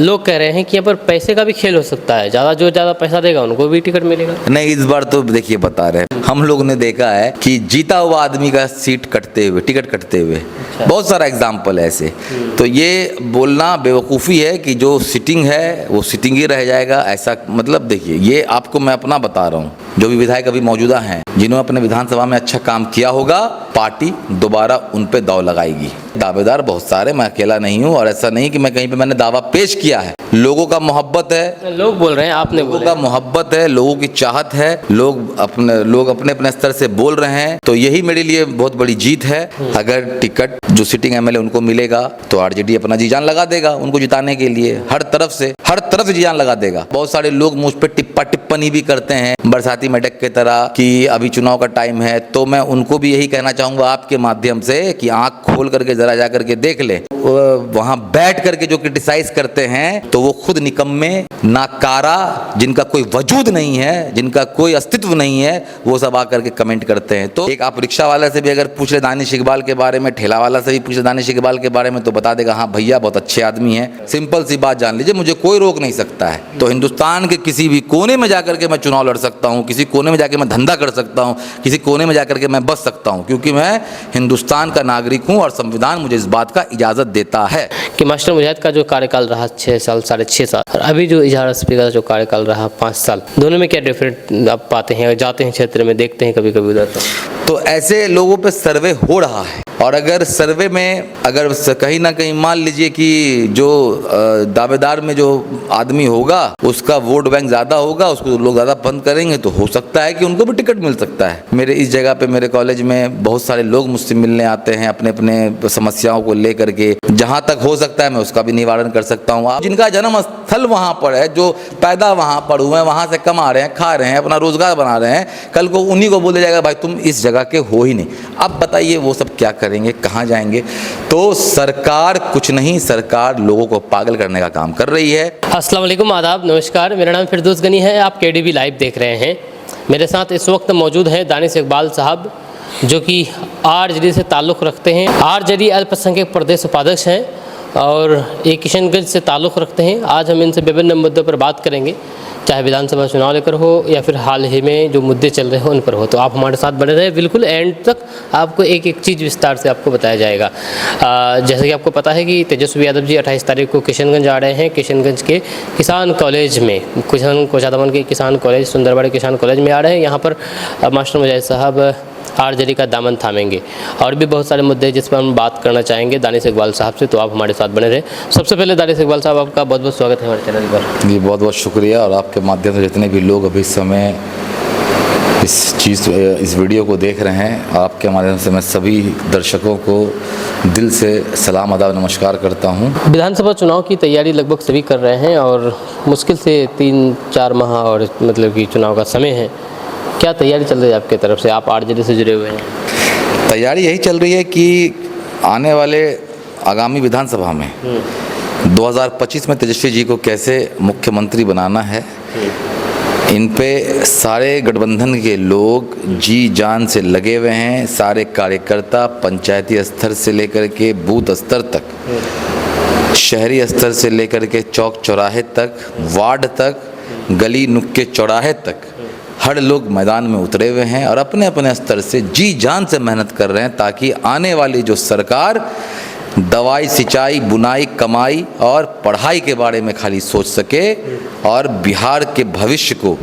लोग कह रहे हैं कि यहाँ पर पैसे का भी खेल हो सकता है, जो ज़्यादा पैसा देगा उनको भी टिकट मिलेगा। नहीं, इस बार तो देखिए बता रहे हैं, हम लोग ने देखा है कि जीता हुआ आदमी का सीट कटते हुए, टिकट कटते हुए बहुत सारा एग्जाम्पल है ऐसे। तो ये बोलना बेवकूफ़ी है कि जो सिटिंग है वो सिटिंग ही रह जाएगा, ऐसा मतलब देखिए, ये आपको मैं अपना बता रहा हूँ, जो भी विधायक अभी मौजूदा हैं, जिन्होंने अपने विधानसभा में अच्छा काम किया होगा, पार्टी दोबारा उन पे दांव लगाएगी। दावेदार बहुत सारे, मैं अकेला नहीं हूँ, और ऐसा नहीं कि मैं कहीं पे मैंने दावा पेश किया है। लोगों का मोहब्बत है, लोग बोल रहे हैं, आपने लोगों का मोहब्बत है, लोगों की चाहत है, लोग अपने अपने स्तर से बोल रहे हैं, तो यही मेरे लिए बहुत बड़ी जीत है। अगर टिकट जो सिटिंग एमएलए उनको मिलेगा तो आरजेडी अपना जी जान लगा देगा उनको जिताने के लिए, हर तरफ से जी जान लगा देगा। बहुत सारे लोग मुझ पर टिप्पणी भी करते हैं बरसाती मेढक के तरह कि अभी चुनाव का टाइम है, तो मैं उनको भी यही कहना चाहूंगा आपके माध्यम से कि आंख खोल करके जरा जा करके देख ले, वहां बैठ करके जो क्रिटिसाइज करते हैं तो वो खुद निकम्मे, नाकारा, जिनका कोई वजूद नहीं है, जिनका कोई अस्तित्व नहीं है, वो सब आकर के कमेंट करते हैं। तो एक आप रिक्शा वाला से भी अगर पूछ ले दानिश इकबाल के बारे में, ठेला वाला से भी पूछ ले दानिश इकबाल के बारे में, तो बता देगा हाँ भैया बहुत अच्छे आदमी हैं। सिंपल सी बात जान लीजिए, मुझे कोई रोक नहीं सकता है। तो हिंदुस्तान के किसी भी कोने में जाकर के मैं चुनाव लड़ सकता हूँ, किसी कोने में जाकर मैं धंधा कर सकता हूँ, किसी कोने में जाकर के मैं बच सकता हूँ, क्योंकि मैं हिंदुस्तान का नागरिक हूँ और संविधान मुझे इस बात का इजाज़त देता है। कि मास्टर मुजाहिद का जो कार्यकाल रहा 6 साल, 6.5 साल, और अभी जो इजहार स्पीकर का जो कार्यकाल रहा 5 साल, दोनों में क्या डिफरेंट आप पाते हैं? जाते हैं क्षेत्र में, देखते हैं कभी कभी उधर, तो ऐसे लोगों पे सर्वे हो रहा है, और अगर सर्वे में अगर कहीं ना कहीं मान लीजिए कि जो दावेदार में जो आदमी होगा उसका वोट बैंक ज़्यादा होगा, उसको लोग ज़्यादा पसंद करेंगे, तो हो सकता है कि उनको भी टिकट मिल सकता है। मेरे इस जगह पे, मेरे कॉलेज में बहुत सारे लोग मुझसे मिलने आते हैं अपने अपने समस्याओं को लेकर के, जहाँ तक हो सकता है मैं उसका भी निवारण कर सकता हूँ। आप जिनका जन्म स्थल वहाँ पर है, जो पैदा वहाँ पर हुए हैं, वहाँ से कमा रहे हैं, खा रहे हैं, अपना रोजगार बना रहे हैं, कल को उन्हीं को बोला जाएगा भाई तुम इस जगह के हो ही नहीं। अब बताइए वो सब क्या करेंगे, कहाँ जाएंगे? तो सरकार कुछ नहीं, सरकार लोगों को पागल करने का काम कर रही है। अस्सलाम वालेकुम, आदाब, नमस्कार, मेरा नाम फिरदौस गनी है, आप केडीवी लाइव देख रहे हैं। मेरे साथ इस वक्त मौजूद हैं दानिश इकबाल साहब, जो कि आरजेडी से ताल्लुक़ रखते हैं। आरजेडी अल्पसंख्यक प्रदेश उपाध्यक्ष हैं और ये किशनगंज से ताल्लुक़ रखते हैं। आज हम इनसे विभिन्न मुद्दों पर बात करेंगे, चाहे विधानसभा चुनाव लेकर हो या फिर हाल ही में जो मुद्दे चल रहे हो उन पर हो। तो आप हमारे साथ बने रहे, बिल्कुल एंड तक आपको एक एक चीज़ विस्तार से आपको बताया जाएगा। जैसे कि आपको पता है कि तेजस्वी यादव जी 28 तारीख को किशनगंज आ रहे हैं। किशनगंज के किसान कॉलेज में, कोचादामन के किसान कॉलेज, सुंदरबाड़ी किसान कॉलेज में आ रहे हैं। यहाँ पर मास्टर मुजाहिद साहब आरजेडी का दामन थामेंगे, और भी बहुत सारे मुद्दे जिस पर हम बात करना चाहेंगे दानिश इकबाल साहब से। तो आप हमारे साथ बने रहे। सबसे पहले दानिश इकबाल साहब, आपका बहुत बहुत स्वागत है हमारे चैनल पर। जी बहुत बहुत शुक्रिया, और आपके माध्यम से जितने भी लोग अभी इस समय इस वीडियो को देख रहे हैं, आपके माध्यम से मैं सभी दर्शकों को दिल से सलाम अदा नमस्कार करता हूं। विधानसभा चुनाव की तैयारी लगभग सभी कर रहे हैं और मुश्किल से 3-4 माह और मतलब कि चुनाव का समय है। क्या तैयारी चल रही है आपके तरफ से? आप आरजेडी से जुड़े हुए हैं। तैयारी यही चल रही है कि आने वाले आगामी विधानसभा में 2025 में तेजस्वी जी को कैसे मुख्यमंत्री बनाना है, इन पे सारे गठबंधन के लोग जी जान से लगे हुए हैं। सारे कार्यकर्ता पंचायती स्तर से लेकर के बूथ स्तर तक, शहरी स्तर से लेकर के चौक चौराहे तक, वार्ड तक, गली नुक्के चौराहे तक, हर लोग मैदान में उतरे हुए हैं और अपने अपने स्तर से जी जान से मेहनत कर रहे हैं, ताकि आने वाली जो सरकार दवाई, सिंचाई, बुनाई, कमाई और पढ़ाई के बारे में खाली सोच सके, और बिहार के भविष्य को,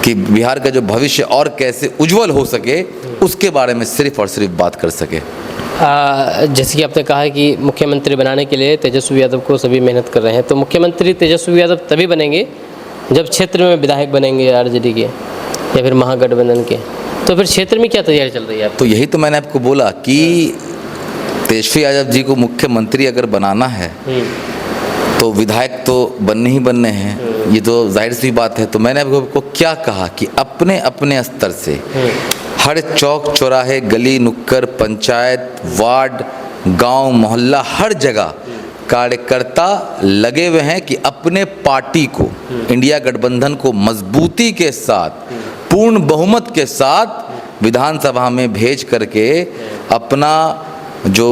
कि बिहार का जो भविष्य और कैसे उज्जवल हो सके, उसके बारे में सिर्फ और सिर्फ बात कर सके। जैसे कि आपने कहा है कि मुख्यमंत्री बनाने के लिए तेजस्वी यादव को सभी मेहनत कर रहे हैं, तो मुख्यमंत्री तेजस्वी यादव तभी बनेंगे जब क्षेत्र में विधायक बनेंगे आरजेडी के या फिर महागठबंधन के। तो फिर क्षेत्र में क्या तैयारी चल रही है? तो यही तो मैंने आपको बोला कि तेजस्वी यादव जी को मुख्यमंत्री अगर बनाना है तो विधायक तो बनने ही बनने हैं, ये तो जाहिर सी बात है। तो मैंने आपको क्या कहा कि अपने अपने स्तर से हर चौक चौराहे, गली नुक्कड़, पंचायत, वार्ड, गांव, मोहल्ला, हर जगह कार्यकर्ता लगे हुए हैं कि अपने पार्टी को, इंडिया गठबंधन को मजबूती के साथ, पूर्ण बहुमत के साथ विधानसभा में भेज करके अपना जो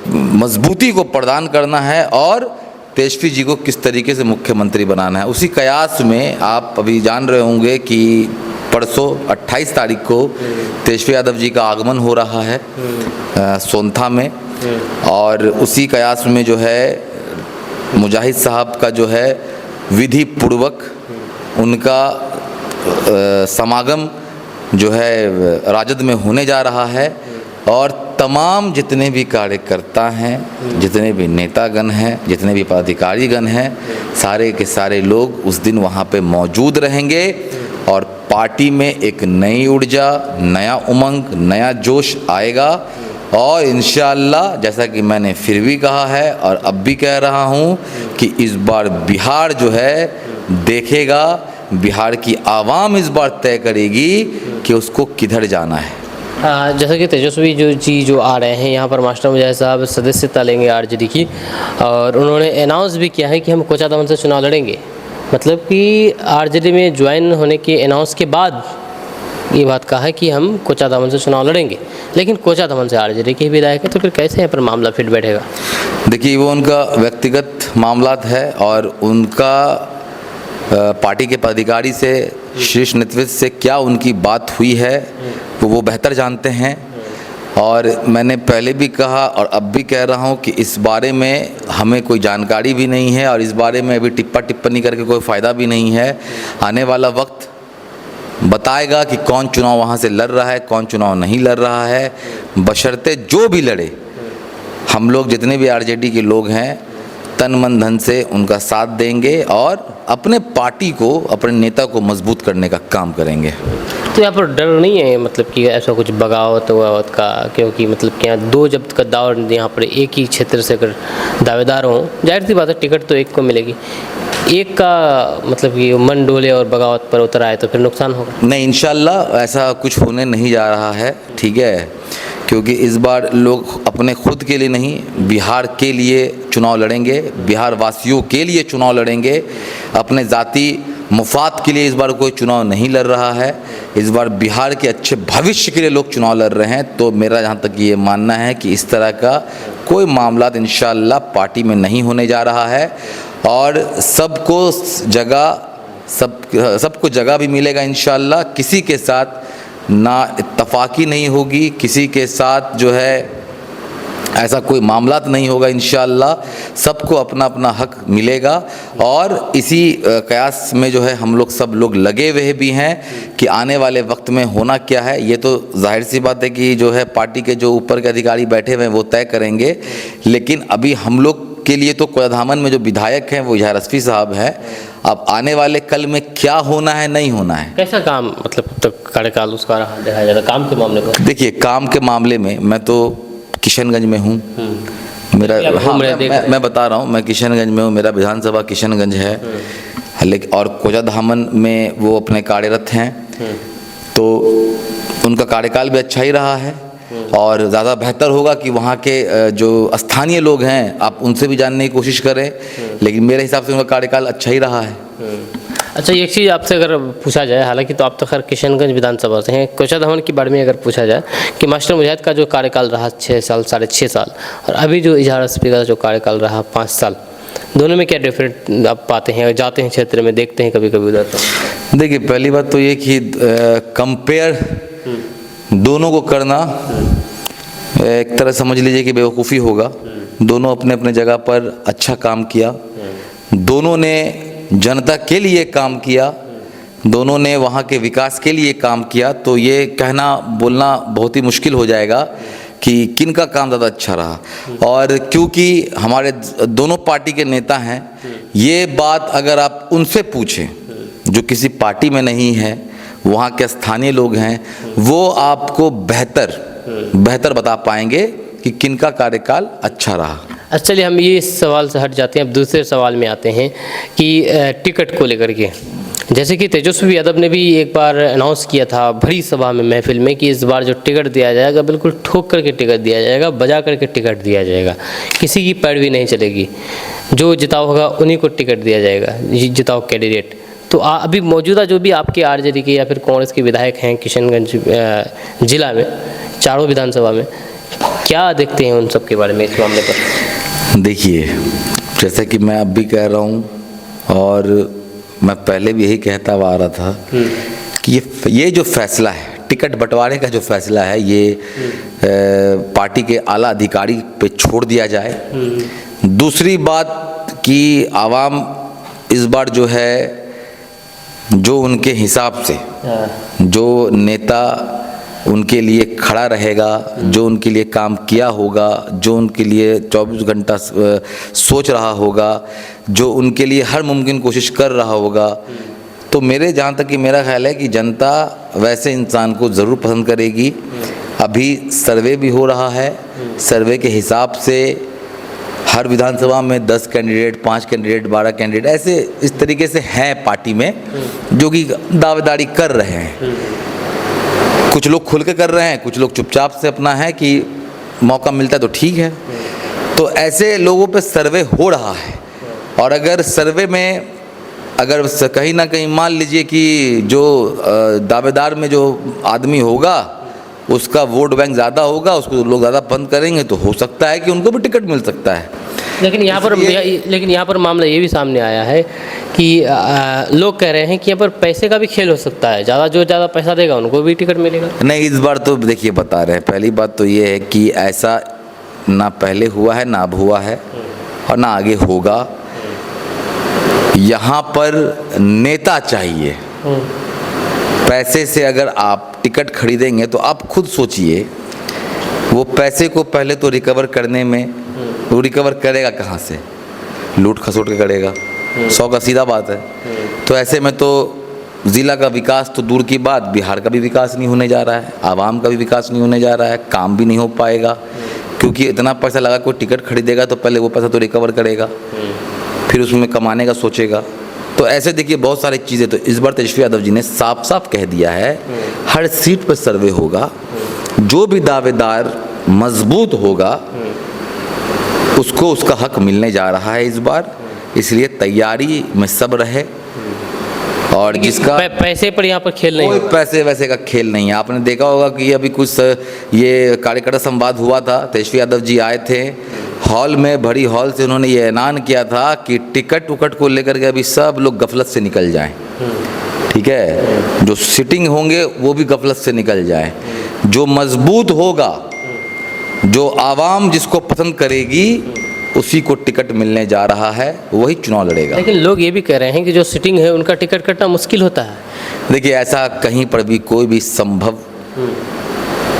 मजबूती को प्रदान करना है और तेजस्वी जी को किस तरीके से मुख्यमंत्री बनाना है। उसी कयास में आप अभी जान रहे होंगे कि परसों 28 तारीख को तेजस्वी यादव जी का आगमन हो रहा है सोनथा में, और उसी कयास में जो है मुजाहिद साहब का जो है विधि पूर्वक उनका समागम जो है राजद में होने जा रहा है। और तमाम जितने भी कार्यकर्ता हैं, जितने भी नेतागण हैं, जितने भी पदाधिकारीगण हैं, सारे के सारे लोग उस दिन वहाँ पे मौजूद रहेंगे और पार्टी में एक नई ऊर्जा, नया उमंग, नया जोश आएगा। और इंशाअल्लाह जैसा कि मैंने फिर भी कहा है और अब भी कह रहा हूँ कि इस बार बिहार जो है देखेगा, बिहार की आवाम इस बार तय करेगी कि उसको किधर जाना है। जैसा कि तेजस्वी जी जो आ रहे हैं यहाँ पर, मास्टर मुजाहिद साहब सदस्यता लेंगे आरजेडी की, और उन्होंने अनाउंस भी किया है कि हम कोचाधामन से चुनाव लड़ेंगे। मतलब कि आरजेडी में ज्वाइन होने के अनाउंस के बाद ये बात कहा है कि हम कोचाधामन से चुनाव लड़ेंगे, लेकिन कोचाधामन से आरजेडी के विधायक है, तो फिर कैसे यहाँ पर मामला फिट बैठेगा? देखिए, वो उनका व्यक्तिगत मामलात है और उनका पार्टी के पदाधिकारी से, शीर्ष नेतृत्व से क्या उनकी बात हुई है वो बेहतर जानते हैं। और मैंने पहले भी कहा और अब भी कह रहा हूं कि इस बारे में हमें कोई जानकारी भी नहीं है और इस बारे में अभी टिप्पणी करके कोई फ़ायदा भी नहीं है। आने वाला वक्त बताएगा कि कौन चुनाव वहाँ से लड़ रहा है, कौन चुनाव नहीं लड़ रहा है। बशर्ते जो भी लड़े, हम लोग जितने भी आरजेडी के लोग हैं तन मन धन से उनका साथ देंगे और अपने पार्टी को, अपने नेता को मजबूत करने का काम करेंगे। तो यहाँ पर डर नहीं है मतलब कि ऐसा कुछ बगावत वगावत का? क्योंकि मतलब कि यहाँ दो जब्त का दाव, यहाँ पर एक ही क्षेत्र से अगर दावेदार हों, जाहिर सी बात है टिकट तो एक को मिलेगी, एक का मतलब कि मन डोले और बगावत पर उतर आए तो फिर नुकसान होगा। नहीं, इंशाल्लाह ऐसा कुछ होने नहीं जा रहा है, ठीक है, क्योंकि इस बार लोग अपने खुद के लिए नहीं, बिहार के लिए चुनाव लड़ेंगे, बिहार वासियों के लिए चुनाव लड़ेंगे। अपने ज़ाती मुफाद के लिए इस बार कोई चुनाव नहीं लड़ रहा है, इस बार बिहार के अच्छे भविष्य के लिए लोग चुनाव लड़ रहे हैं। तो मेरा जहाँ तक ये मानना है कि इस तरह का कोई मामला इंशाअल्लाह पार्टी में नहीं होने जा रहा है और सबको जगह भी मिलेगा इंशाअल्लाह। किसी के साथ ना इत्तफाकी नहीं होगी, किसी के साथ जो है ऐसा कोई मामला नहीं होगा इंशाअल्लाह। सबको अपना अपना हक मिलेगा और इसी कयास में जो है हम लोग सब लोग लगे हुए भी हैं कि आने वाले वक्त में होना क्या है। ये तो जाहिर सी बात है कि जो है पार्टी के जो ऊपर के अधिकारी बैठे हुए हैं वो तय करेंगे, लेकिन अभी हम लोग के लिए तो कोचाधामन में जो विधायक हैं वो इजहार रस्फी साहब हैं। अब आने वाले कल में क्या होना है, नहीं होना है, कैसा काम मतलब तक कार्यकाल उसका रहा देखा जाता काम के मामले को। देखिए, काम के मामले में मैं तो किशनगंज में हूँ, मेरा मैं बता रहा हूँ, मैं किशनगंज में हूँ, मेरा विधानसभा किशनगंज है, लेकिन और कोचाधामन में वो अपने कार्यरत हैं, तो उनका कार्यकाल भी अच्छा ही रहा है और ज़्यादा बेहतर होगा कि वहाँ के जो स्थानीय लोग हैं आप उनसे भी जानने की कोशिश करें, लेकिन मेरे हिसाब से उनका कार्यकाल अच्छा ही रहा है। अच्छा, एक चीज़ आपसे अगर पूछा जाए, हालांकि तो आप तो खैर किशनगंज विधानसभा से हैं, कोचाधामन के बारे में अगर पूछा जाए कि मास्टर मुजाहिद का जो कार्यकाल रहा 6 साल, 6.5 साल, और अभी जो इजहार रस्फी का जो कार्यकाल रहा 5 साल, दोनों में क्या डिफरेंट आप पाते हैं? जाते हैं क्षेत्र में, देखते हैं कभी कभी उधर, तो देखिए पहली बात तो ये कि कंपेयर दोनों को करना एक तरह समझ लीजिए कि बेवकूफ़ी होगा। दोनों अपने अपने जगह पर अच्छा काम किया, दोनों ने जनता के लिए काम किया, दोनों ने वहाँ के विकास के लिए काम किया। तो ये कहना बोलना बहुत ही मुश्किल हो जाएगा कि किन का काम ज़्यादा अच्छा रहा। और क्योंकि हमारे दोनों पार्टी के नेता हैं, ये बात अगर आप उनसे पूछें जो किसी पार्टी में नहीं है, वहाँ के स्थानीय लोग हैं, वो आपको बेहतर बता पाएंगे कि किन का कार्यकाल अच्छा रहा। अच्छा, चलिए हम ये इस सवाल से हट जाते हैं, अब दूसरे सवाल में आते हैं कि टिकट को लेकर के, जैसे कि तेजस्वी यादव ने भी एक बार अनाउंस किया था भरी सभा में, महफिल में, कि इस बार जो टिकट दिया जाएगा बिल्कुल ठोक करके टिकट दिया जाएगा, बजा करके टिकट दिया जाएगा, किसी की पैरवी नहीं चलेगी, जो जिताव होगा उन्हीं को टिकट दिया जाएगा, जिताव कैंडिडेट। तो अभी मौजूदा जो भी आपके आरजेडी के या फिर कांग्रेस के विधायक हैं किशनगंज जिला में, चारों विधानसभा में, क्या देखते हैं उन सब के बारे में इस मामले पर? देखिए, जैसे कि मैं अब भी कह रहा हूँ और मैं पहले भी यही कहता हुआ आ रहा था कि ये जो फैसला है, टिकट बंटवारे का जो फैसला है, ये पार्टी के आला अधिकारी पे छोड़ दिया जाए। दूसरी बात कि आवाम इस बार जो है, जो उनके हिसाब से जो नेता उनके लिए खड़ा रहेगा, जो उनके लिए काम किया होगा, जो उनके लिए 24 घंटा सोच रहा होगा, जो उनके लिए हर मुमकिन कोशिश कर रहा होगा, तो मेरे जहाँ तक कि मेरा ख्याल है कि जनता वैसे इंसान को ज़रूर पसंद करेगी। अभी सर्वे भी हो रहा है, सर्वे के हिसाब से हर विधानसभा में 10 कैंडिडेट, 5 कैंडिडेट, 12 कैंडिडेट ऐसे इस तरीके से हैं पार्टी में जो कि दावेदारी कर रहे हैं। कुछ लोग खुल के कर रहे हैं, कुछ लोग चुपचाप से अपना है कि मौका मिलता है तो ठीक है। तो ऐसे लोगों पे सर्वे हो रहा है और अगर सर्वे में अगर कहीं ना कहीं मान लीजिए कि जो दावेदार में जो आदमी होगा उसका वोट बैंक ज़्यादा होगा, उसको लोग ज़्यादा पसंद करेंगे, तो हो सकता है कि उनको भी टिकट मिल सकता है। लेकिन यहाँ पर मामला ये भी सामने आया है कि लोग कह रहे हैं कि यहाँ पर पैसे का भी खेल हो सकता है, जो ज़्यादा पैसा देगा उनको भी टिकट मिलेगा। नहीं, इस बार तो देखिए बता रहे हैं, पहली बात तो ये है कि ऐसा ना पहले हुआ है, ना अब हुआ है और ना आगे होगा। यहाँ पर नेता चाहिए। पैसे से अगर आप टिकट खरीदेंगे तो आप खुद सोचिए, वो पैसे को पहले तो रिकवर करने में वो रिकवर करेगा कहाँ से? लूट खसोट के करेगा, 100 का सीधा बात है। तो ऐसे में तो ज़िला का विकास तो दूर की बात, बिहार का भी विकास नहीं होने जा रहा है, आवाम का भी विकास नहीं होने जा रहा है, काम भी नहीं हो पाएगा। क्योंकि इतना पैसा लगा कोई टिकट खरीदेगा तो पहले वो पैसा तो रिकवर करेगा, फिर उसमें कमाने का सोचेगा। तो ऐसे देखिए बहुत सारी चीज़ें। तो इस बार तेजस्वी यादव जी ने साफ साफ कह दिया है, हर सीट पर सर्वे होगा, जो भी दावेदार मजबूत होगा उसको उसका हक मिलने जा रहा है इस बार। इसलिए तैयारी में सब रहे और जिसका पैसे पर यहाँ पर खेल नहीं, कोई पैसे वैसे का खेल नहीं है। आपने देखा होगा कि अभी कुछ ये कार्यकर्ता संवाद हुआ था, तेजस्वी यादव जी आए थे हॉल में, भरी हॉल से उन्होंने ये ऐलान किया था कि टिकट उकट को लेकर के अभी सब लोग गफलत से निकल जाएं। ठीक है, जो सिटिंग होंगे वो भी गफलत से निकल जाए। जो मजबूत होगा, जो आवाम जिसको पसंद करेगी, उसी को टिकट मिलने जा रहा है, वही चुनाव लड़ेगा। लेकिन लोग ये भी कह रहे हैं कि जो सिटिंग है उनका टिकट कटना मुश्किल होता है। देखिए ऐसा कहीं पर भी कोई भी संभव,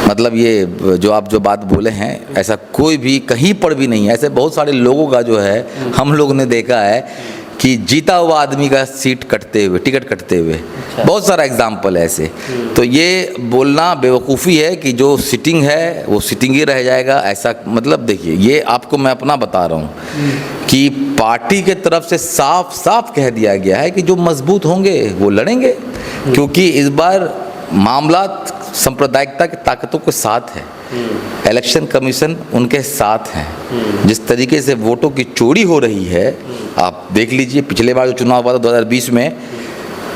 मतलब ये जो बात बोले हैं, ऐसा कोई भी कहीं पर भी नहीं है। ऐसे बहुत सारे लोगों का जो है हम लोगों ने देखा है कि जीता हुआ आदमी का सीट कटते हुए, टिकट कटते हुए, बहुत सारा एग्जाम्पल है ऐसे। तो ये बोलना बेवकूफ़ी है कि जो सिटिंग है वो सिटिंग ही रह जाएगा, ऐसा मतलब देखिए, ये आपको मैं अपना बता रहा हूँ कि पार्टी के तरफ से साफ साफ कह दिया गया है कि जो मजबूत होंगे वो लड़ेंगे। क्योंकि इस बार मामला सांप्रदायिकता की ताकतों के साथ है, इलेक्शन कमीशन उनके साथ हैं। जिस तरीके से वोटों की चोरी हो रही है, आप देख लीजिए, पिछले बार जो चुनाव हुआ था 2020 में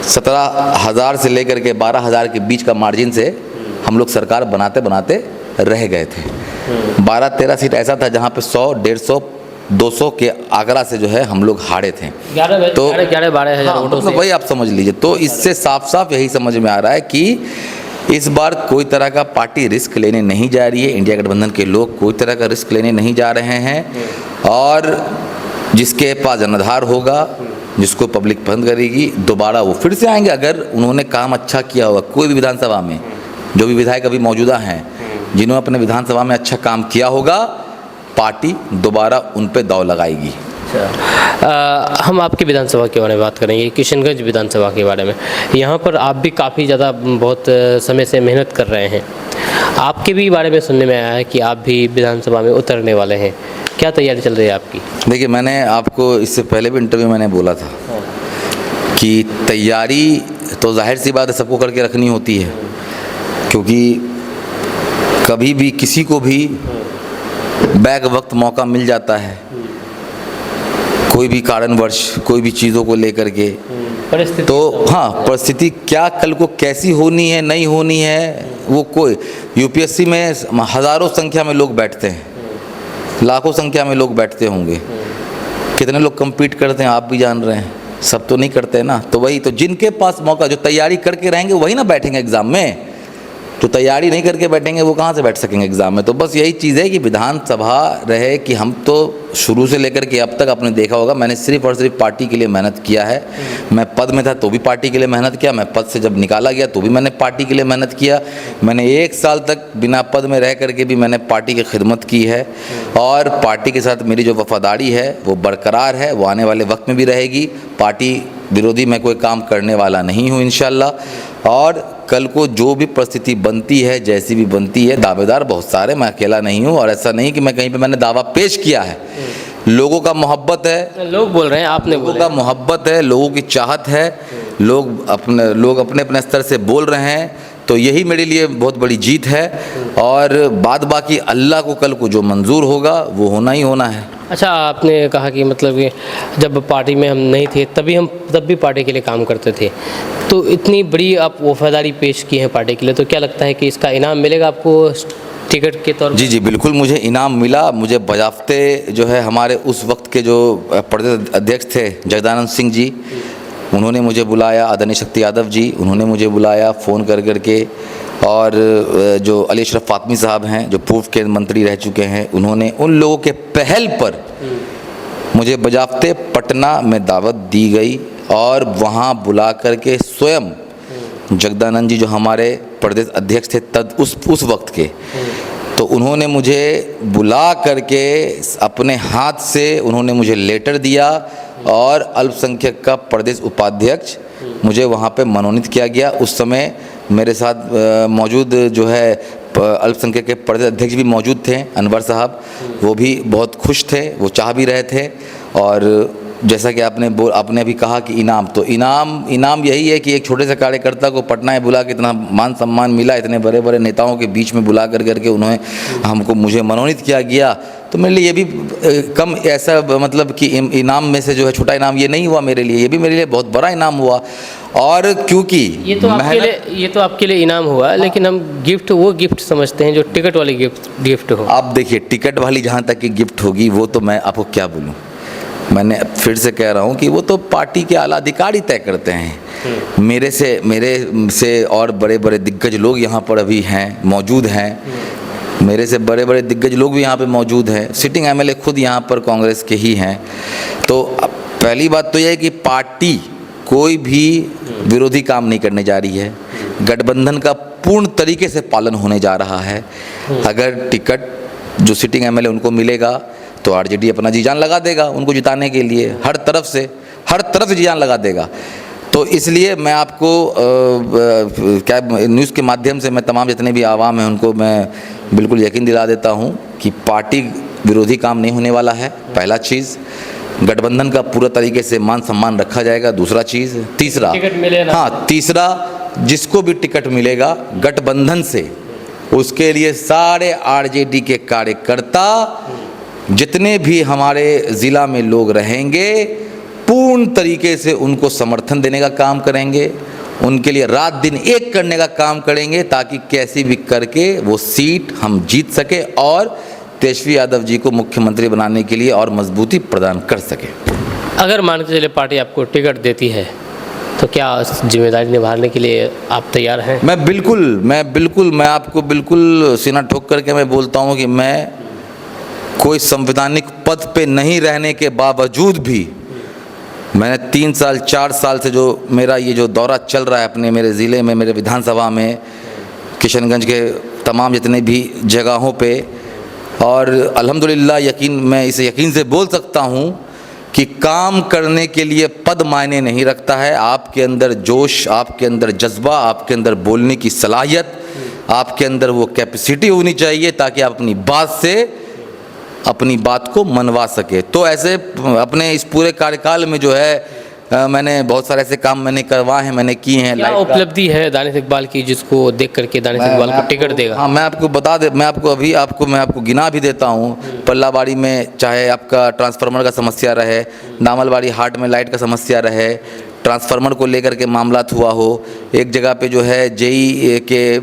17,000 से लेकर के 12,000 के बीच का मार्जिन से हम लोग सरकार बनाते बनाते रह गए थे। 12-13 सीट ऐसा था जहाँ पे 100, 150, 200 के आंकड़ा से जो है हम लोग हारे थे। 11-12 हज़ार वोटों से, वही आप समझ लीजिए। तो इससे साफ साफ यही समझ में आ रहा है कि इस बार कोई तरह का पार्टी रिस्क लेने नहीं जा रही है। इंडिया गठबंधन के लोग कोई तरह का रिस्क लेने नहीं जा रहे हैं और जिसके पास जनाधार होगा, जिसको पब्लिक पसंद करेगी, दोबारा वो फिर से आएंगे। अगर उन्होंने काम अच्छा किया होगा कोई भी विधानसभा में, जो भी विधायक अभी मौजूदा हैं, जिन्होंने अपने विधानसभा में अच्छा काम किया होगा, पार्टी दोबारा उन पे दाव लगाएगी। हम आपकी विधानसभा के बारे में बात करेंगे, किशनगंज विधानसभा के बारे में। यहाँ पर आप भी काफ़ी ज़्यादा बहुत समय से मेहनत कर रहे हैं। आपके भी बारे में सुनने में आया है कि आप भी विधानसभा में उतरने वाले हैं। क्या तैयारी चल रही है आपकी? देखिए, मैंने आपको इससे पहले भी इंटरव्यू मैंने बोला था कि तैयारी तो जाहिर सी बात है सबको करके रखनी होती है, क्योंकि कभी भी किसी को भी बैक वक्त मौका मिल जाता है, कोई भी कारणवश, कोई भी चीज़ों को लेकर के। तो हाँ, परिस्थिति क्या कल को कैसी होनी है, नहीं होनी है, वो कोई यूपीएससी में हज़ारों संख्या में लोग बैठते हैं, लाखों संख्या में लोग बैठते होंगे। कितने लोग compete करते हैं आप भी जान रहे हैं, सब तो नहीं करते ना। तो वही तो जिनके पास मौका, जो तैयारी करके रहेंगे वही ना बैठेंगे एग्ज़ाम में, जो तैयारी नहीं करके बैठेंगे वो कहाँ से बैठ सकेंगे एग्ज़ाम में। तो बस यही चीज़ है कि विधानसभा रहे कि हम तो शुरू से लेकर के अब तक आपने देखा होगा, मैंने सिर्फ और सिर्फ पार्टी के लिए मेहनत किया है। मैं पद में था तो भी पार्टी के लिए मेहनत किया, मैं पद से जब निकाला गया तो भी मैंने पार्टी के लिए मेहनत किया। मैंने 1 साल तक बिना पद में रह करके भी मैंने पार्टी की खिदमत की है, और पार्टी के साथ मेरी जो वफादारी है वो बरकरार है, वो आने वाले वक्त में भी रहेगी। पार्टी विरोधी मैं कोई काम करने वाला नहीं हूँ इंशाल्लाह। और कल को जो भी परिस्थिति बनती है, जैसी भी बनती है, दावेदार बहुत सारे, मैं अकेला नहीं हूँ। और ऐसा नहीं कि मैं कहीं पे मैंने दावा पेश किया है, लोगों का मोहब्बत है, लोग बोल रहे हैं, आपने लोगों बोला का मोहब्बत है, लोगों की चाहत है, लोग अपने अपने स्तर से बोल रहे हैं, तो यही मेरे लिए बहुत बड़ी जीत है। और बाद बाकी अल्लाह को कल को जो मंजूर होगा वो होना ही होना है। अच्छा, आपने कहा कि मतलब कि जब पार्टी में हम नहीं थे तब भी पार्टी के लिए काम करते थे, तो इतनी बड़ी आप वफादारी पेश की है पार्टी के लिए, तो क्या लगता है कि इसका इनाम मिलेगा आपको टिकट के तौर पर? जी बिल्कुल, मुझे इनाम मिला। मुझे बजाफ्ते जो है हमारे उस वक्त के जो प्रदेश अध्यक्ष थे जगदानंद सिंह जी, उन्होंने मुझे बुलाया, आदरणीय शक्ति यादव जी उन्होंने मुझे बुलाया फ़ोन कर के, और जो अली अशरफ फातमी साहब हैं जो पूर्व केंद्र मंत्री रह चुके हैं, उन्होंने उन लोगों के पहल पर मुझे बजाफ्ते पटना में दावत दी गई, और वहाँ बुला करके स्वयं जगदानंद जी जो हमारे प्रदेश अध्यक्ष थे उस वक्त के, तो उन्होंने मुझे बुला करके अपने हाथ से उन्होंने मुझे लेटर दिया, और अल्पसंख्यक का प्रदेश उपाध्यक्ष मुझे वहाँ पे मनोनीत किया गया। उस समय मेरे साथ मौजूद जो है अल्पसंख्यक के प्रदेश अध्यक्ष भी मौजूद थे, अनवर साहब, वो भी बहुत खुश थे, वो चाह भी रहे थे। और जैसा कि आपने अभी कहा कि इनाम यही है कि एक छोटे से कार्यकर्ता को पटना में बुला के इतना मान सम्मान मिला, इतने बड़े बड़े नेताओं के बीच में बुला करके उन्हें मुझे मनोनीत किया गया। तो मेरे लिए ये भी कम ऐसा मतलब कि इनाम में से जो है छोटा इनाम ये नहीं हुआ मेरे लिए, ये भी मेरे लिए बहुत बड़ा इनाम हुआ। और क्योंकि ये तो आपके लिए इनाम हुआ, लेकिन हम वो गिफ्ट समझते हैं जो टिकट वाली गिफ्ट हो। आप देखिए, टिकट वाली जहाँ तक की गिफ्ट होगी वो तो मैं आपको क्या बोलूँ, मैंने फिर से कह रहा हूँ कि वो तो पार्टी के आला अधिकारी तय करते हैं। मेरे से और बड़े बड़े दिग्गज लोग यहाँ पर अभी हैं, मौजूद हैं, मेरे से बड़े बड़े दिग्गज लोग भी यहाँ पे मौजूद हैं। सिटिंग एमएलए खुद यहाँ पर कांग्रेस के ही हैं। तो पहली बात तो यह है कि पार्टी कोई भी विरोधी काम नहीं करने जा रही है, गठबंधन का पूर्ण तरीके से पालन होने जा रहा है। अगर टिकट जो सिटिंग एमएलए उनको मिलेगा तो आरजेडी अपना जी जान लगा देगा उनको जिताने के लिए, हर तरफ से जी जान लगा देगा। तो इसलिए मैं आपको क्या न्यूज़ के माध्यम से मैं तमाम जितने भी आवाम हैं उनको मैं बिल्कुल यकीन दिला देता हूं कि पार्टी विरोधी काम नहीं होने वाला है। पहला चीज़, गठबंधन का पूरा तरीके से मान सम्मान रखा जाएगा। दूसरा चीज़, तीसरा जिसको भी टिकट मिलेगा गठबंधन से, उसके लिए सारे आरजेडी के कार्यकर्ता जितने भी हमारे ज़िला में लोग रहेंगे पूर्ण तरीके से उनको समर्थन देने का काम करेंगे, उनके लिए रात दिन एक करने का काम करेंगे, ताकि कैसी भी करके वो सीट हम जीत सके और तेजस्वी यादव जी को मुख्यमंत्री बनाने के लिए और मजबूती प्रदान कर सके। अगर मान के चले पार्टी आपको टिकट देती है तो क्या जिम्मेदारी निभाने के लिए आप तैयार हैं? मैं आपको बिल्कुल सीना ठोक करके मैं बोलता हूँ कि मैं कोई संवैधानिक पद पे नहीं रहने के बावजूद भी मैंने 3 साल 4 साल से जो मेरा ये जो दौरा चल रहा है अपने मेरे ज़िले में, मेरे विधानसभा में, किशनगंज के तमाम जितने भी जगहों पे, और अल्हम्दुलिल्लाह मैं इसे यकीन से बोल सकता हूँ कि काम करने के लिए पद मायने नहीं रखता है। आपके अंदर जोश, आपके अंदर जज्बा, आपके अंदर बोलने की सलाहियत, आपके अंदर वो कैपेसिटी होनी चाहिए ताकि आप अपनी बात को मनवा सके। तो ऐसे अपने इस पूरे कार्यकाल में जो है मैंने बहुत सारे ऐसे काम मैंने करवाए हैं, मैंने किए हैं। क्या उपलब्धि है दानिश इकबाल की जिसको देख करके दानिश इकबाल को टिकट देगा? हाँ, मैं आपको गिना भी देता हूँ। पल्लाबाड़ी में चाहे आपका ट्रांसफार्मर का समस्या रहे, नामलबाड़ी हाट में लाइट का समस्या रहे, ट्रांसफार्मर को लेकर के मामलात हुआ हो, एक जगह पे जो है जेई के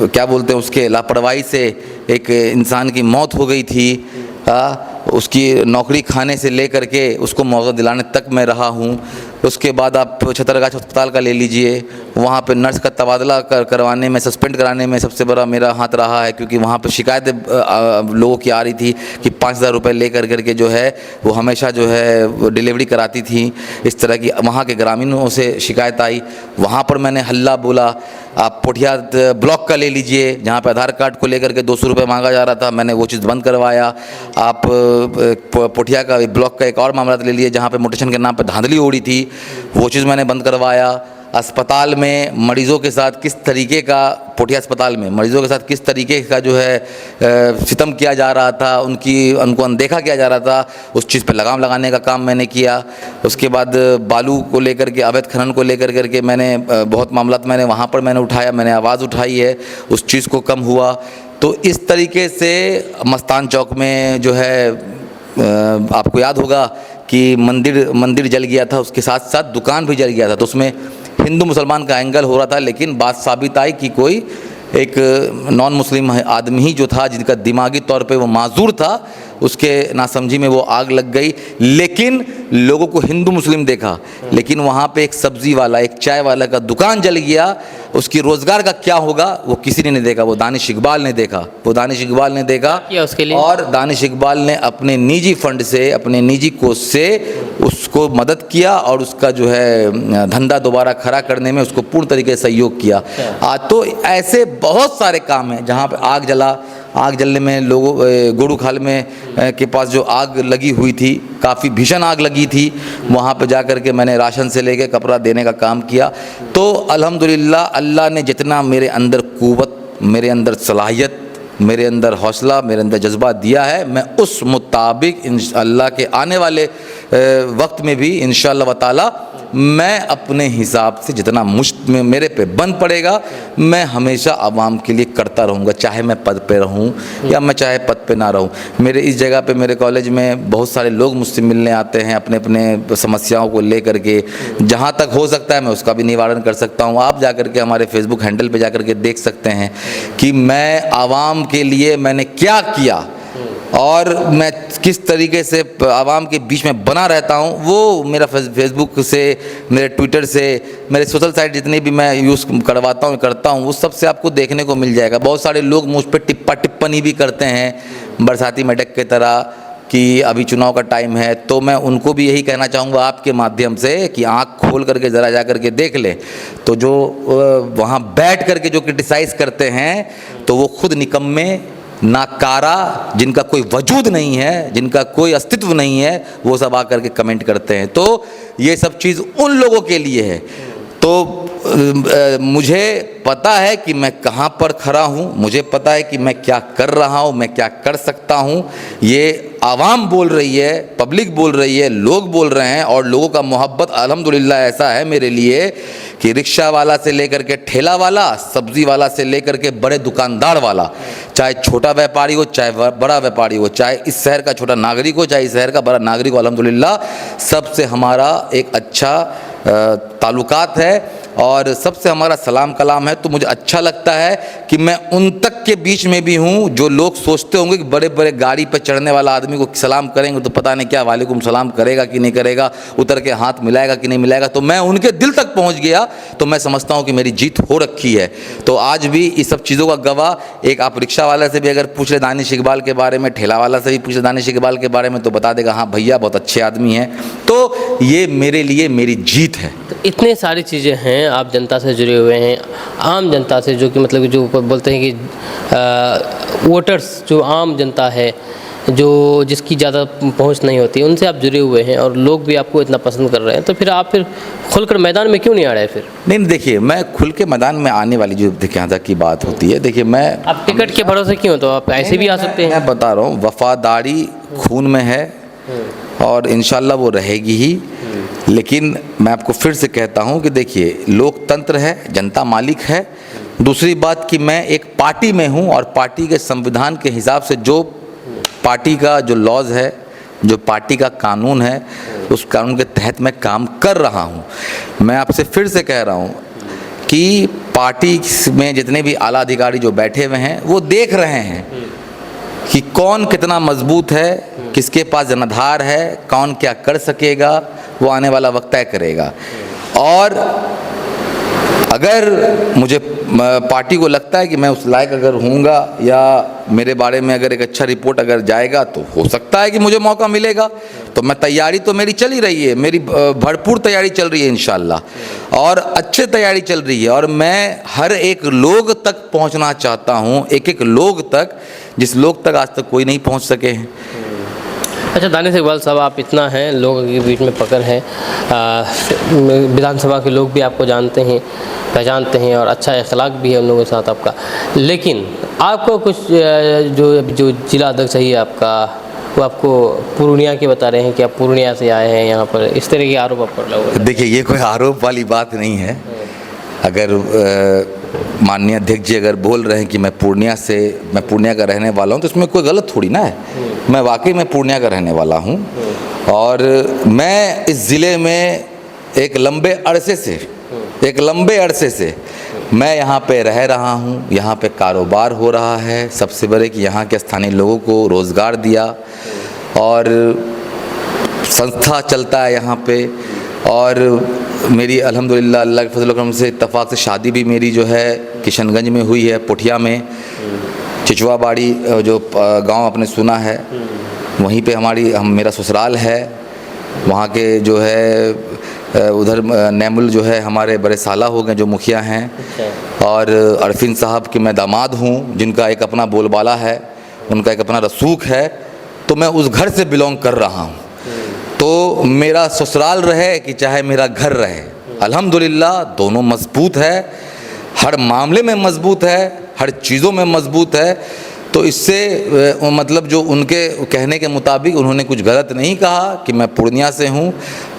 क्या बोलते हैं उसके लापरवाही से एक इंसान की मौत हो गई थी, उसकी नौकरी खाने से ले करके उसको मौका दिलाने तक मैं रहा हूँ। उसके बाद आप छतरगाछ अस्पताल का ले लीजिए, वहाँ पे नर्स का तबादला करवाने में, सस्पेंड कराने में सबसे बड़ा मेरा हाथ रहा है, क्योंकि वहाँ पे शिकायतें लोगों की आ रही थी कि 5,000 रुपये ले करके जो है वो हमेशा जो है डिलीवरी कराती थी। इस तरह की वहाँ के ग्रामीणों से शिकायत आई, वहाँ पर मैंने हल्ला बोला। आप पोठिया ब्लॉक का ले लीजिए, जहाँ पे आधार कार्ड को लेकर के 200 रुपये मांगा जा रहा था, मैंने वो चीज़ बंद करवाया। आप पोठिया का ब्लॉक का एक और मामला ले लीजिए, जहाँ पे मोटेशन के नाम पे धांधली हो रही थी, वो चीज़ मैंने बंद करवाया। अस्पताल में मरीज़ों के साथ किस तरीके का, पोठिया अस्पताल में मरीज़ों के साथ किस तरीके का जो है सितम किया जा रहा था, उनको अनदेखा किया जा रहा था, उस चीज़ पे लगाम लगाने का काम मैंने किया। उसके बाद बालू को लेकर के, अवैध खनन को लेकर करके मैंने बहुत मामला मैंने वहाँ पर मैंने उठाया, मैंने आवाज़ उठाई है, उस चीज़ को कम हुआ। तो इस तरीके से मस्तान चौक में जो है आपको याद होगा कि मंदिर जल गया था, उसके साथ साथ दुकान भी जल गया था। तो उसमें हिंदू मुसलमान का एंगल हो रहा था, लेकिन बात साबित आई कि कोई एक नॉन मुस्लिम आदमी ही जो था, जिनका दिमागी तौर पे वो माजूर था, उसके नासमझी में वो आग लग गई। लेकिन लोगों को हिंदू मुस्लिम देखा, लेकिन वहाँ पे एक सब्जी वाला, एक चाय वाला का दुकान जल गया, उसकी रोज़गार का क्या होगा वो किसी ने नहीं देखा। वो दानिश इकबाल ने देखा, वो दानिश इकबाल ने देखा उसके लिए, और दानिश इकबाल ने अपने निजी फंड से, अपने निजी कोष से उसको मदद किया और उसका जो है धंधा दोबारा खड़ा करने में उसको पूर्ण तरीके से सहयोग किया। तो ऐसे बहुत सारे काम हैं जहाँ पे आग जलने में लोगों, गोड़ू खाल में के पास जो आग लगी हुई थी, काफ़ी भीषण आग लगी थी, वहाँ पे जा कर के मैंने राशन से लेके कपड़ा देने का काम किया। तो अल्हम्दुलिल्लाह अल्लाह ने जितना मेरे अंदर कुव्वत, मेरे अंदर सलाहियत, मेरे अंदर हौसला, मेरे अंदर जज्बा दिया है, मैं उस मुताबिक इंशाअल्लाह के आने वाले वक्त में भी इंशाअल्लाह ताला मैं अपने हिसाब से जितना में मेरे पे बन पड़ेगा, मैं हमेशा आवाम के लिए करता रहूँगा, चाहे मैं पद पे रहूँ या मैं चाहे पद पे ना रहूँ। मेरे इस जगह पे, मेरे कॉलेज में बहुत सारे लोग मुझसे मिलने आते हैं अपने अपने समस्याओं को ले करके, जहाँ तक हो सकता है मैं उसका भी निवारण कर सकता हूँ। आप जा कर के हमारे फेसबुक हैंडल पे जा कर के देख सकते हैं कि मैं आवाम के लिए मैंने क्या किया और मैं किस तरीके से आवाम के बीच में बना रहता हूँ। वो मेरा फेसबुक से, मेरे ट्विटर से, मेरे सोशल साइट जितने भी मैं यूज़ करता हूँ उस सब से आपको देखने को मिल जाएगा। बहुत सारे लोग मुझ पर टिप्पणी भी करते हैं बरसाती मेढक के तरह कि अभी चुनाव का टाइम है, तो मैं उनको भी यही कहना चाहूँगा आपके माध्यम से कि आँख खोल करके ज़रा जा करके देख लें। तो जो वहाँ बैठ करके जो क्रिटिसाइज़ करते हैं तो वो खुद निकम्मे, नाकारा, जिनका कोई वजूद नहीं है, जिनका कोई अस्तित्व नहीं है, वो सब आकर के कमेंट करते हैं। तो ये सब चीज़ उन लोगों के लिए है। तो मुझे पता है कि मैं कहाँ पर खड़ा हूँ, मुझे पता है कि मैं क्या कर रहा हूँ, मैं क्या कर सकता हूँ। ये आवाम बोल रही है, पब्लिक बोल रही है, लोग बोल रहे हैं, और लोगों का मोहब्बत अल्हम्दुलिल्लाह ऐसा है मेरे लिए कि रिक्शा वाला से लेकर के ठेला वाला, सब्जी वाला से लेकर के बड़े दुकानदार वाला, चाहे छोटा व्यापारी हो चाहे बड़ा व्यापारी हो, चाहे इस शहर का छोटा नागरिक हो चाहे इस शहर का बड़ा नागरिक हो, अल्हम्दुलिल्लाह सबसे हमारा एक अच्छा ताल्लुकात है और सबसे हमारा सलाम कलाम है। तो मुझे अच्छा लगता है कि मैं उन तक के बीच में भी हूँ जो लोग सोचते होंगे कि बड़े बड़े गाड़ी पर चढ़ने वाला आदमी को सलाम करेंगे तो पता नहीं क्या वालेकुम सलाम करेगा कि नहीं करेगा, उतर के हाथ मिलाएगा कि नहीं मिलाएगा। तो मैं उनके दिल तक पहुँच गया तो मैं समझता हूँ कि मेरी जीत हो रखी है। तो आज भी इस सब चीज़ों का गवाह एक आप रिक्शा वाले से भी अगर पूछ ले दानिश इकबाल के बारे में, ठेला वाला से भी पूछ ले दानिश इकबाल के बारे में, तो बता देगा हाँ भैया बहुत अच्छे आदमी हैं। तो ये मेरे लिए मेरी जीत है। तो इतने सारी चीज़ें हैं, आप जनता से जुड़े हुए हैं, आम जनता से, जो कि मतलब जो बोलते हैं कि वोटर्स, जो आम जनता है जो जिसकी ज़्यादा पहुंच नहीं होती, उनसे आप जुड़े हुए हैं और लोग भी आपको इतना पसंद कर रहे हैं, तो फिर आप फिर खुलकर मैदान में क्यों नहीं आ रहे फिर? नहीं देखिए, मैं खुल के मैदान में आने वाली जो यहाँ तक की बात होती है, देखिए मैं, आप टिकट के भरोसे क्यों, तो आप ऐसे भी आ सकते हैं। मैं बता रहा हूँ, वफादारी खून में है और इंशाल्लाह वो रहेगी ही। लेकिन मैं आपको फिर से कहता हूँ कि देखिए लोकतंत्र है, जनता मालिक है। दूसरी बात कि मैं एक पार्टी में हूँ और पार्टी के संविधान के हिसाब से जो पार्टी का जो लॉज है, जो पार्टी का कानून है, उस कानून के तहत मैं काम कर रहा हूँ। मैं आपसे फिर से कह रहा हूँ कि पार्टी में जितने भी आला अधिकारी जो बैठे हुए हैं वो देख रहे हैं कि कौन कितना मजबूत है, किसके पास जनाधार है, कौन क्या कर सकेगा, वो आने वाला वक्त तय करेगा। और अगर मुझे पार्टी को लगता है कि मैं उस लायक अगर हूँगा या मेरे बारे में अगर एक अच्छा रिपोर्ट अगर जाएगा तो हो सकता है कि मुझे मौका मिलेगा। तो मैं तैयारी तो मेरी चल ही रही है, मेरी भरपूर तैयारी चल रही है इंशाल्लाह, और अच्छे तैयारी चल रही है। और मैं हर एक लोग तक पहुंचना चाहता हूं, एक एक लोग तक, जिस लोग तक आज तक कोई नहीं पहुंच सके हैं। अच्छा दानिश इकबाल साहब, आप इतना हैं, लोगों के बीच में पकड़ है, विधानसभा के लोग भी आपको जानते हैं, पहचानते हैं, और अच्छा अखलाक भी है उन लोगों के साथ आपका। लेकिन आपको कुछ जो जिला अध्यक्ष है आपका, वो आपको पूर्णिया के बता रहे हैं कि आप पूर्णिया से आए हैं यहाँ पर, इस तरह के आरोप आप कर रहे हो। देखिए, ये कोई आरोप वाली बात नहीं है। अगर माननीय अध्यक्ष जी अगर बोल रहे हैं कि मैं पूर्णिया का रहने वाला हूँ, तो इसमें कोई गलत थोड़ी ना है। मैं वाकई में पूर्णिया का रहने वाला हूँ, और मैं इस ज़िले में एक लंबे अरसे से मैं यहाँ पे रह रहा हूँ। यहाँ पे कारोबार हो रहा है, सबसे बड़े कि यहाँ के स्थानीय लोगों को रोज़गार दिया, और संस्था चलता है यहाँ पे। और मेरी अल्हम्दुलिल्लाह अल्लाह के फजल करम से इत्तफाक से शादी भी मेरी जो है किशनगंज में हुई है, पुठिया में, चिचवा बाड़ी जो गांव आपने सुना है, वहीं पे मेरा ससुराल है। वहाँ के जो है उधर नैमुल जो है हमारे बड़े साला हो गए जो मुखिया हैं। और अरफिन साहब के मैं दामाद हूँ, जिनका एक अपना बोलबाला है, उनका एक अपना रसूख है। तो मैं उस घर से बिलोंग कर रहा हूँ। तो मेरा ससुराल रहे कि चाहे मेरा घर रहे, अल्हम्दुलिल्लाह दोनों मजबूत है, हर मामले में मजबूत है, हर चीज़ों में मजबूत है। तो इससे मतलब जो उनके कहने के मुताबिक उन्होंने कुछ गलत नहीं कहा कि मैं पूर्णिया से हूँ।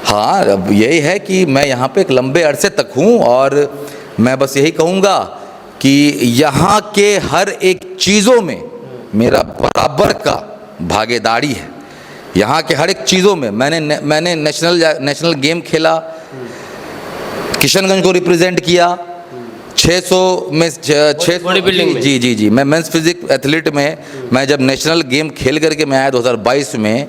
हाँ, अब यही है कि मैं यहाँ पे एक लंबे अरसे तक हूँ, और मैं बस यही कहूँगा कि यहाँ के हर एक चीज़ों में मेरा बराबर का भागीदारी है। यहाँ के हर एक चीज़ों में मैंने नेशनल गेम खेला, किशनगंज को रिप्रेजेंट किया, 600 में 600 जी मैं मेंस फिजिक एथलीट में मैं जब नेशनल गेम खेल करके मैं आया 2022 में,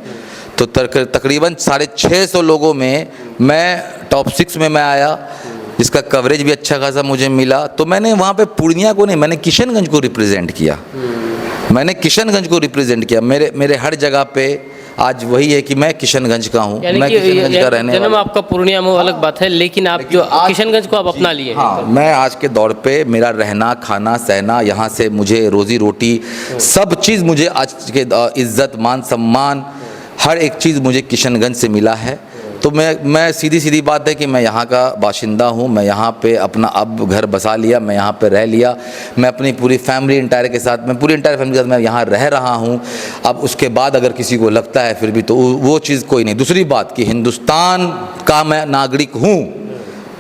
तो तकरीबन 650 लोगों में मैं टॉप 6 में मैं आया, जिसका कवरेज भी अच्छा खासा मुझे मिला। तो मैंने वहाँ पे पूर्णिया को नहीं, मैंने किशनगंज को रिप्रेजेंट किया। मेरे हर जगह पे आज वही है कि मैं किशनगंज का हूँ, मैं किशनगंज का रहने वाला। जन्म आपका पूर्णिया में अलग बात है, लेकिन आप जो किशनगंज को आप अपना लिए। हाँ, मैं आज के दौर पे मेरा रहना खाना सहना, यहाँ से मुझे रोजी रोटी सब चीज़ मुझे आज के इज्जत मान सम्मान हर एक चीज़ मुझे किशनगंज से मिला है। तो मैं सीधी बात है कि मैं यहाँ का बाशिंदा हूँ। मैं यहाँ पे अपना अब घर बसा लिया, मैं यहाँ पे रह लिया, मैं अपनी पूरी फैमिली इंटायर के साथ मैं यहाँ रह रहा हूँ। अब उसके बाद अगर किसी को लगता है फिर भी, तो वो चीज़ कोई नहीं। दूसरी बात कि हिंदुस्तान का मैं नागरिक हूँ,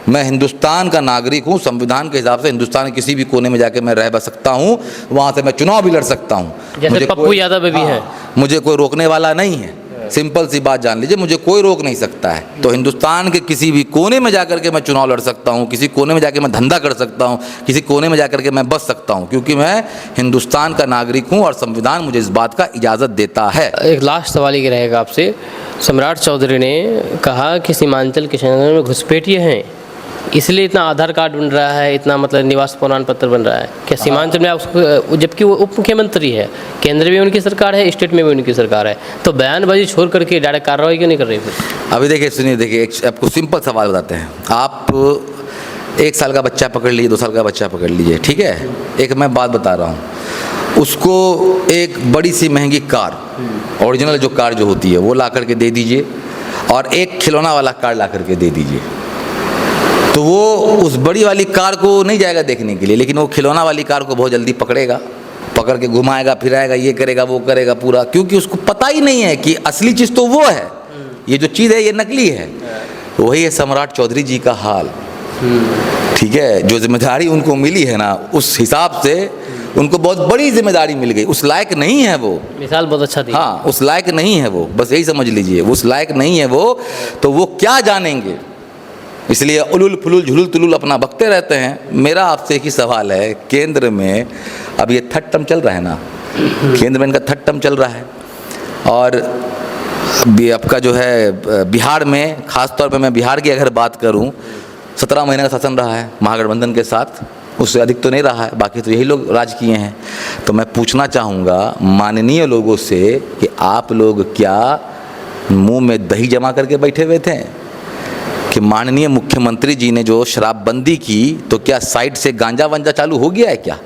मैं हिंदुस्तान का नागरिक हूँ। संविधान के हिसाब से हिंदुस्तान के किसी भी कोने में जाके मैं रह सकता हूँ, वहाँ से मैं चुनाव भी लड़ सकता हूँ। जैसे पप्पू यादव भी है, मुझे कोई रोकने वाला नहीं है। सिंपल सी बात जान लीजिए, मुझे कोई रोक नहीं सकता है। तो हिंदुस्तान के किसी भी कोने में जाकर के मैं चुनाव लड़ सकता हूँ, किसी कोने में जाकर मैं धंधा कर सकता हूँ, किसी कोने में जाकर के मैं बस सकता हूँ, क्योंकि मैं हिंदुस्तान का नागरिक हूँ और संविधान मुझे इस बात का इजाज़त देता है। एक लास्ट सवाल ही रहेगा आपसे। सम्राट चौधरी ने कहा कि सीमांचल किशनगंज में घुसपैठिए हैं, इसलिए इतना आधार कार्ड बन रहा है, इतना मतलब निवास प्रमाण पत्र बन रहा है। क्या सीमांचल में उसको, जबकि वो उप मुख्यमंत्री है, केंद्र में उनकी सरकार है, स्टेट में भी उनकी सरकार है, तो बयानबाजी छोड़ करके डायरेक्ट कार्रवाई क्यों नहीं कर रही फिर? अभी देखिए, सुनिए, देखिए आपको सिंपल सवाल बताते हैं। आप 1 साल का बच्चा पकड़ लीजिए, 2 साल का बच्चा पकड़ लीजिए, ठीक है, एक मैं बात बता रहा हूँ, उसको एक बड़ी सी महंगी कार, ओरिजिनल जो कार जो होती है वो ला करके दे दीजिए, और एक खिलौना वाला कार ला करके दे दीजिए, तो वो उस बड़ी वाली कार को नहीं जाएगा देखने के लिए, लेकिन वो खिलौना वाली कार को बहुत जल्दी पकड़ेगा, पकड़ के घुमाएगा फिराएगा, ये करेगा वो करेगा पूरा, क्योंकि उसको पता ही नहीं है कि असली चीज़ तो वो है, ये जो चीज़ है ये नकली है। वही है सम्राट चौधरी जी का हाल, ठीक है। जो जिम्मेदारी उनको मिली है ना, उस हिसाब से उनको बहुत बड़ी जिम्मेदारी मिल गई। उस लायक नहीं है वो, मिसाल बहुत अच्छा दी। हाँ, उस लायक नहीं है वो, बस यही समझ लीजिए, उस लायक नहीं है वो, तो वो क्या जानेंगे, इसलिए उलुल फुलुल झुलुल तुलुल अपना बकते रहते हैं। मेरा आपसे एक ही सवाल है, केंद्र में अब ये थर्ड टर्म चल रहा है ना, केंद्र में इनका थर्ड टर्म चल रहा है। और आपका जो है बिहार में, ख़ास तौर पे मैं बिहार की अगर बात करूं, 17 महीने का शासन रहा है महागठबंधन के साथ, उससे अधिक तो नहीं रहा है, बाकी तो यही लोग राज किए हैं। तो मैं पूछना चाहूँगा माननीय लोगों से कि आप लोग क्या मुंह में दही जमा करके बैठे हुए थे कि माननीय मुख्यमंत्री जी ने जो शराबबंदी की तो क्या साइड से गांजा वांजा चालू हो गया है क्या?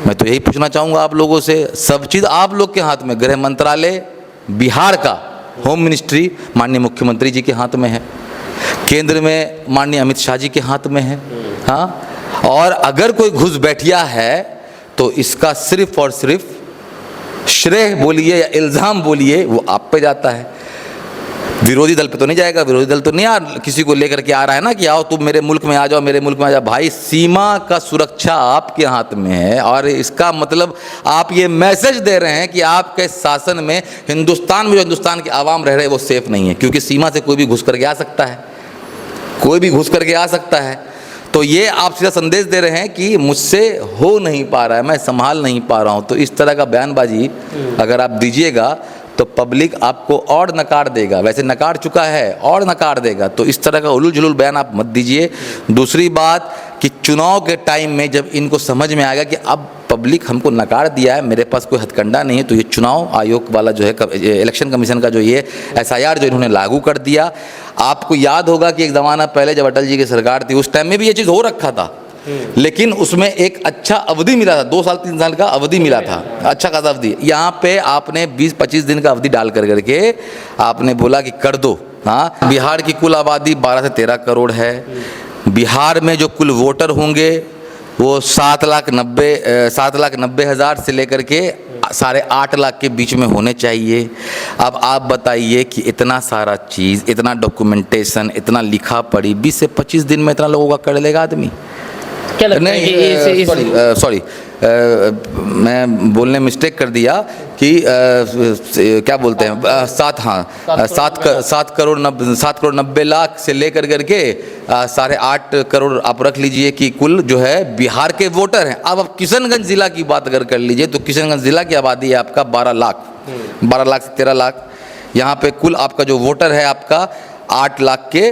मैं तो यही पूछना चाहूँगा आप लोगों से। सब चीज़ आप लोग के हाथ में, गृह मंत्रालय बिहार का, होम मिनिस्ट्री माननीय मुख्यमंत्री जी के हाथ में है, केंद्र में माननीय अमित शाह जी के हाथ में है। हाँ, और अगर कोई घुसपैठिया है तो इसका सिर्फ और सिर्फ श्रेय बोलिए या इल्ज़ाम बोलिए वो आप पे जाता है, विरोधी दल पे तो नहीं जाएगा। विरोधी दल तो नहीं किसी को लेकर के आ रहा है ना कि आओ तुम मेरे मुल्क में आ जाओ, मेरे मुल्क में आ जाओ। भाई, सीमा का सुरक्षा आपके हाथ में है, और इसका मतलब आप ये मैसेज दे रहे हैं कि आपके शासन में हिंदुस्तान में जो हिंदुस्तान के आवाम रह रहे हैं वो सेफ नहीं है, क्योंकि सीमा से कोई भी घुस करके आ सकता है, कोई भी घुस करके आ सकता है। तो ये आप सीधा संदेश दे रहे हैं कि मुझसे हो नहीं पा रहा है, मैं संभाल नहीं पा रहा हूँ। तो इस तरह का बयानबाजी अगर आप दीजिएगा तो पब्लिक आपको और नकार देगा, वैसे नकार चुका है और नकार देगा। तो इस तरह का उलूल जुलूल बयान आप मत दीजिए। दूसरी बात कि चुनाव के टाइम में जब इनको समझ में आएगा कि अब पब्लिक हमको नकार दिया है, मेरे पास कोई हथकंडा नहीं है, तो ये चुनाव आयोग वाला जो है, इलेक्शन कमीशन का जो ये SIR जो इन्होंने लागू कर दिया। आपको याद होगा कि एक ज़माना पहले जब अटल जी की सरकार थी उस टाइम में भी ये चीज़ हो रखा था, लेकिन उसमें एक अच्छा अवधि मिला था, 2 साल 3 साल का अवधि मिला था, अच्छा खासा अवधि। यहाँ पे आपने 20-25 दिन का अवधि डाल करके आपने बोला कि कर दो। हाँ, बिहार की कुल आबादी 12 से 13 करोड़ है। बिहार में जो कुल वोटर होंगे वो 7,90,000 से लेकर के 8.5 लाख के बीच में होने चाहिए। अब आप बताइए कि इतना सारा चीज़, इतना डॉक्यूमेंटेशन, इतना लिखा पढ़ी 20 से 25 दिन में इतना लोगों का कर लेगा आदमी? क्या लगता है कि सॉरी, मैं बोलने मिस्टेक कर दिया कि क्या बोलते हैं 7 करोड़ 90 लाख से लेकर करके 8.5 करोड़ आप रख लीजिए कि कुल जो है बिहार के वोटर हैं। अब आप किशनगंज ज़िला की बात अगर कर लीजिए तो किशनगंज ज़िला की आबादी है आपका 12 लाख से 13 लाख। यहाँ पे कुल आपका जो वोटर है आपका 8 लाख के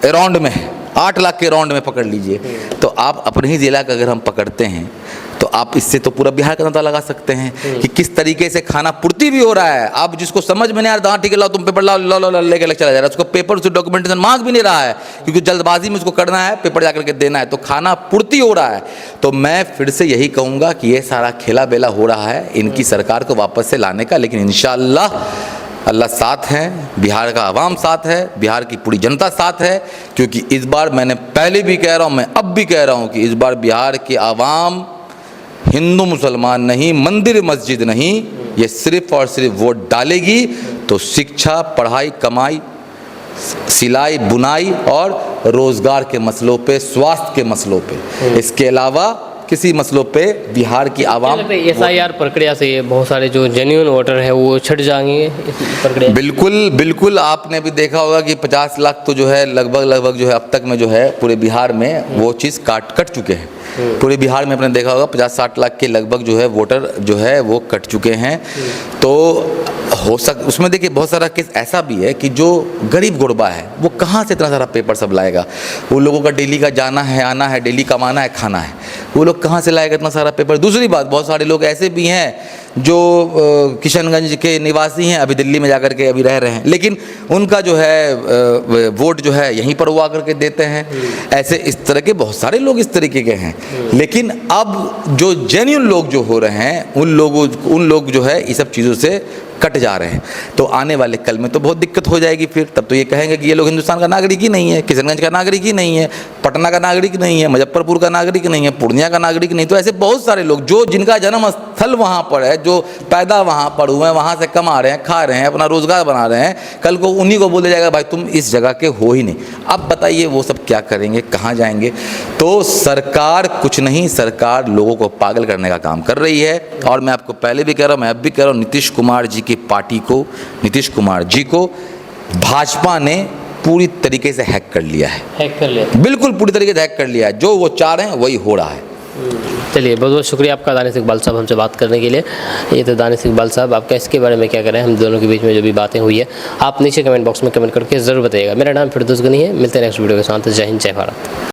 अराउंड में है, 8 लाख के राउंड में पकड़ लीजिए। तो आप अपने ही ज़िला का अगर हम पकड़ते हैं तो आप इससे तो पूरा बिहार का अंदाजा लगा सकते हैं कि किस तरीके से खाना पूर्ति भी हो रहा है। आप जिसको समझ में नहीं आ रहा, ठीक है लाओ तुम पेपर लाओ लेके चला जा रहा है, उसको पेपर से डॉक्यूमेंटेशन मांग भी नहीं रहा है, क्योंकि जल्दबाजी में उसको करना है, पेपर जाकर के देना है, तो खाना पूर्ति हो रहा है। तो मैं फिर से यही कहूँगा कि ये सारा खेला बेला हो रहा है इनकी सरकार को वापस से लाने का, लेकिन इंशाअल्लाह अल्लाह साथ हैं, बिहार का आवाम साथ है, बिहार की पूरी जनता साथ है। क्योंकि इस बार मैंने पहले भी कह रहा हूँ, मैं अब भी कह रहा हूँ कि इस बार बिहार की आवाम हिंदू मुसलमान नहीं, मंदिर मस्जिद नहीं, ये सिर्फ और सिर्फ वोट डालेगी तो शिक्षा, पढ़ाई, कमाई, सिलाई, बुनाई और रोज़गार के मसलों पे, स्वास्थ्य के मसलों पे, इसके अलावा किसी मसलों पे बिहार की आवाम SIR प्रक्रिया से बहुत सारे जो जेन्युइन वोटर हैं वो छट जाएंगे इस प्रक्रिया। बिल्कुल आपने भी देखा होगा कि 50 लाख तो जो है लगभग जो है अब तक में जो है पूरे बिहार में वो चीज़ कट चुके हैं। पूरे बिहार में आपने देखा होगा 50-60 लाख के लगभग जो है वोटर जो है वो कट चुके हैं। तो उसमें देखिए बहुत सारा केस ऐसा भी है कि जो गरीब गुरबा है वो कहाँ से इतना सारा पेपर सब लाएगा। वो लोगों का डेली का जाना है, आना है, डेली कमाना है, खाना है, वो लोग कहाँ से लाएगा इतना सारा पेपर। दूसरी बात, बहुत सारे लोग ऐसे भी हैं जो किशनगंज के निवासी हैं, अभी दिल्ली में जाकर के अभी रह रहे हैं, लेकिन उनका जो है वोट जो है यहीं पर वो आकर के देते हैं। ऐसे इस तरह के बहुत सारे लोग इस तरीके के हैं। लेकिन अब जो जेन्युइन लोग जो हो रहे हैं उन लोग जो है इस सब चीज़ों से कट जा रहे हैं। तो आने वाले कल में तो बहुत दिक्कत हो जाएगी। फिर तब तो ये कहेंगे कि ये लोग हिंदुस्तान का नागरिक ही नहीं है, किशनगंज का नागरिक ही नहीं है, पटना का नागरिक नहीं है, मुजफ्फरपुर का नागरिक नहीं है, पूर्णिया का नागरिक नहीं। तो ऐसे बहुत सारे लोग जो जिनका जन्म स्थल वहाँ पर है, जो पैदा वहाँ पर हुए हैं, वहाँ से कमा रहे हैं, खा रहे हैं, अपना रोजगार बना रहे हैं, कल को उन्हीं को बोल दिया जाएगा भाई तुम इस जगह के हो ही नहीं। अब बताइए वो सब क्या करेंगे, कहाँ जाएंगे। तो सरकार कुछ नहीं, सरकार लोगों को पागल करने का काम कर रही है। और मैं आपको पहले भी कह रहा हूँ, मैं अब भी कह रहा हूँ, नीतीश कुमार जी की पार्टी को, नीतीश कुमार जी को भाजपा ने पूरी तरीके से हैक कर लिया है। हैक कर लिया, बिल्कुल पूरी तरीके से हैक कर लिया है। जो वो चाह रहे हैं वही हो रहा है। चलिए, बहुत बहुत शुक्रिया आपका दानिश इकबाल साहब हमसे बात करने के लिए। ये तो दानिश इकबाल साहब, आपका इसके बारे में क्या करें, हम दोनों के बीच में जो भी बातें हुई है आप नीचे कमेंट बॉक्स में कमेंट करके ज़रूर बताइएगा। मेरा नाम फिरदौस गनी है, मिलते हैं नेक्स्ट वीडियो के साथ। जय हिंद, जय भारत।